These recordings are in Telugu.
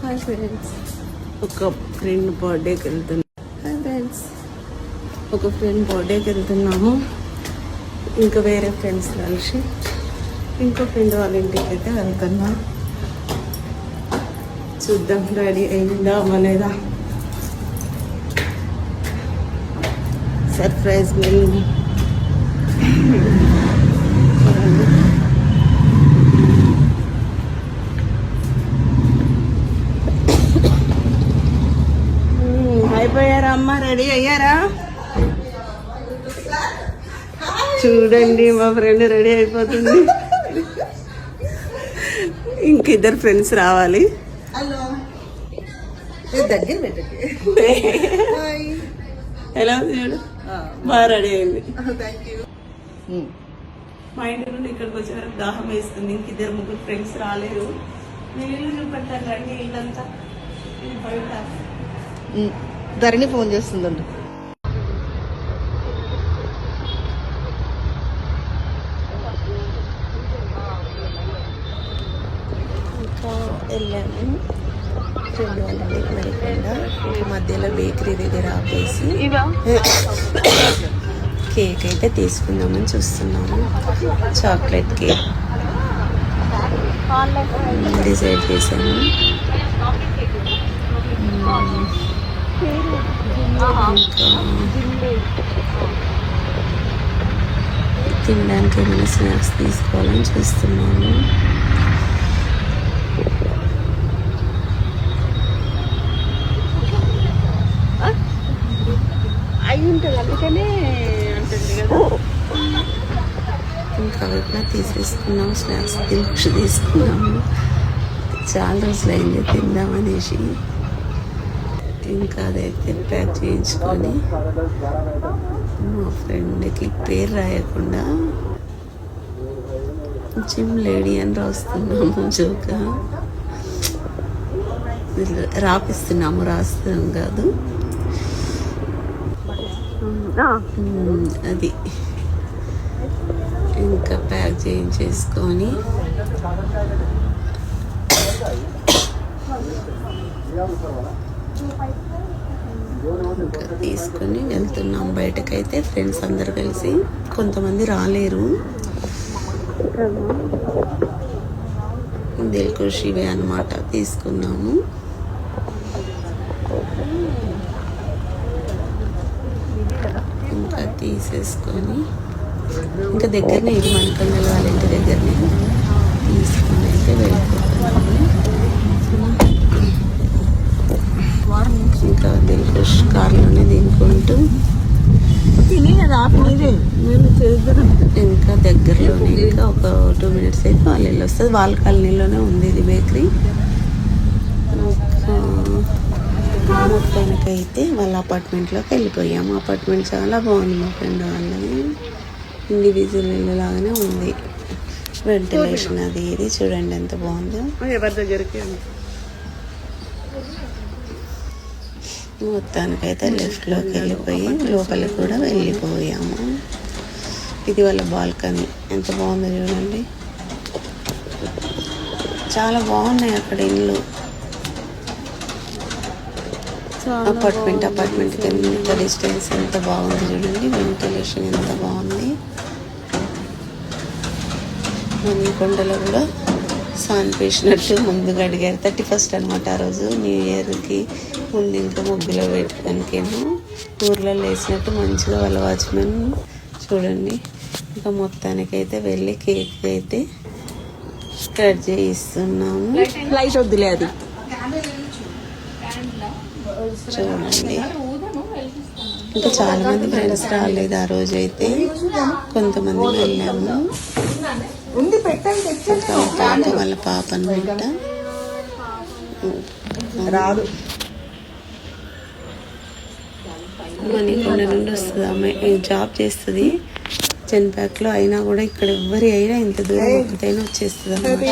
హాయ్ ఫ్రెండ్స్, ఒక ఫ్రెండ్ బర్త్డేకి వెళ్తున్నాం. హాయ్ ఫ్రెండ్స్, ఒక ఫ్రెండ్ బర్త్డేకి వెళ్తున్నాము. ఇంకా వేరే ఫ్రెండ్స్ కలిసి ఇంకో ఫ్రెండ్ వాళ్ళ ఇంటికి అయితే వెళ్తున్నాం. చూద్దాం రెడీ అయిందా లేదా. Surprise main. అయిపోయారా అమ్మ? రెడీ అయ్యారా? చూడండి మా ఫ్రెండ్ రెడీ అయిపోతుంది. ఇంకిద్దరు ఫ్రెండ్స్ రావాలి. ఎలా ఉంది చూడు, బాగా రెడీ అయింది. మా ఇంటి నుండి ఇక్కడికి వచ్చే వరకు దాహం వేస్తుంది. ఇంకిద్దరు ముగ్గురు ఫ్రెండ్స్ రాలేరు. నేను చూపెట్టాను రండి ఇల్లంతా. ఇది బయట ధరణి ఫోన్ చేస్తుందండి. ఇంకా వెళ్ళాము ఫ్రెండ్ వాళ్ళ ఇంటికి వెళ్ళకుండా. ఇంక మధ్యలో బేకరీ దగ్గర ఆపేసి కేక్ అయితే తీసుకుందామని చూస్తున్నాము. చాక్లెట్ కేక్ డిసైడ్ చేశాము. తినడానికి ఏమైనా స్నాక్స్ తీసుకోవాలని చూస్తున్నాము. అయి ఉంటుంది అందుకనే అంటుంది కదా. ఇంకా వైపున తీసేసుకున్నాము. స్నాక్స్ తీసుకున్నాము. చాలా రోజులైంది తిందామనేసి. ఇంకా అదైతే ప్యాక్ చేయించుకొని మా ఫ్రెండ్కి పేరు రాయకుండా జిమ్ లేడీ అని రాస్తున్నాము. జోగా రాపిస్తున్నాము, రాస్తున్నాం కాదు. అది ఇంకా ప్యాక్ చేయించేసుకొని ఇంకా తీసుకొని వెళ్తున్నాం బయటకైతే. ఫ్రెండ్స్ అందరు కలిసి, కొంతమంది రాలేరు. దిల్కుష్ ఇవే అన్నమాట తీసుకున్నాము. ఇంకా తీసేసుకొని ఇంకా దగ్గరనే, ఇది మనకందల వాళ్ళ ఇంటి దగ్గరనే తీసుకొని అయితే వెళ్ళిపోతున్నాము. ఇంకా దిల్కుష్ కార్లోనే తినుకుంటూ ఇంకా దగ్గరలోనే, ఇంకా ఒక 2 minutes అయితే వాళ్ళ ఇల్లు వస్తుంది. వాళ్ళ కాలనీలోనే ఉంది ఇది బేకరీ. మొత్తానికైతే వాళ్ళ అపార్ట్మెంట్లోకి వెళ్ళిపోయాము. అపార్ట్మెంట్ చాలా బాగుంది. మా ఫ్రెండ్ వాళ్ళని ఇండివిజువల్ ఇల్లు లాగానే ఉంది. వెంటిలేషన్ అది ఇది చూడండి ఎంత బాగుందో. ఎవరి దగ్గరికి మొత్తానికైతే లెఫ్ట్లోకి వెళ్ళిపోయి లోపలికి కూడా వెళ్ళిపోయాము. ఇది వాళ్ళ బాల్కనీ. ఎంత బాగుందో చూడండి. చాలా బాగున్నాయి అక్కడ ఇల్లు. అపార్ట్మెంట్కి ఎంత డిస్టెన్స్ ఎంత బాగుంది చూడండి. వెంటిలేషన్ ఎంత బాగుంది. మణికొండలో కూడా సాన్ పేసినట్టు ముందుగా అడిగారు. 31st అనమాట ఆ రోజు. న్యూ ఇయర్కి ముందు ఇంకా ముగ్గులో పెట్టుకోనికేమో ఊర్లలో వేసినట్టు మంచిగా వాళ్ళ వాచ్మెన్ చూడండి. ఇంకా మొత్తానికైతే వెళ్ళి కేక్ అయితే కట్ చేయిస్తున్నాము. లైట్ వద్దులే అది చూడండి. ఇంకా చాలా మంది ఫ్రెండ్స్ రాలేదు ఆ రోజు అయితే. కొంతమంది వెళ్ళాము. పాప వాళ్ళ పాప అనమాట రాదు. మణికొండ నుండి వస్తుంది. అమ్మాయి జాబ్ చేస్తుంది జన్పాక్లో. అయినా కూడా ఇక్కడ ఎవ్వరి అయినా ఇంత దూరం ఒక్కతైనా వచ్చేస్తుంది అన్నమాట.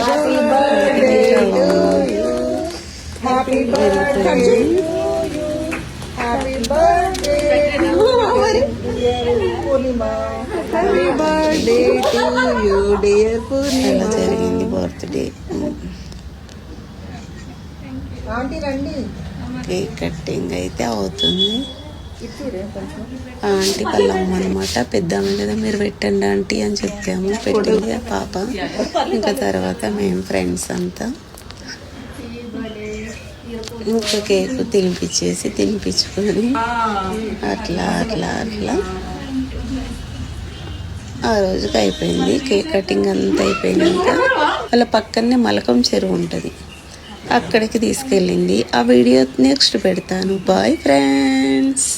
అలా జరిగింది బర్త్డే. ఆంటీ రండి. కేక్ కటింగ్ అయితే అవుతుంది. ఆంటీ పల్లమ్మ అనమాట, పెద్దామె కదా, మీరు పెట్టండి ఆంటీ అని చెప్పాము. పెట్టింది ఆ పాప. ఇంకా తర్వాత మేము ఫ్రెండ్స్ అంతా ఇంకా కేక్ తినిపించుకొని అట్లా ఆ రోజుకి అయిపోయింది. కేక్ కటింగ్ అంతా అయిపోయినాక వాళ్ళ పక్కనే మలకం చెరువు ఉంటుంది, అక్కడికి తీసుకెళ్ళింది. ఆ వీడియో నెక్స్ట్ పెడతాను. Bye friends.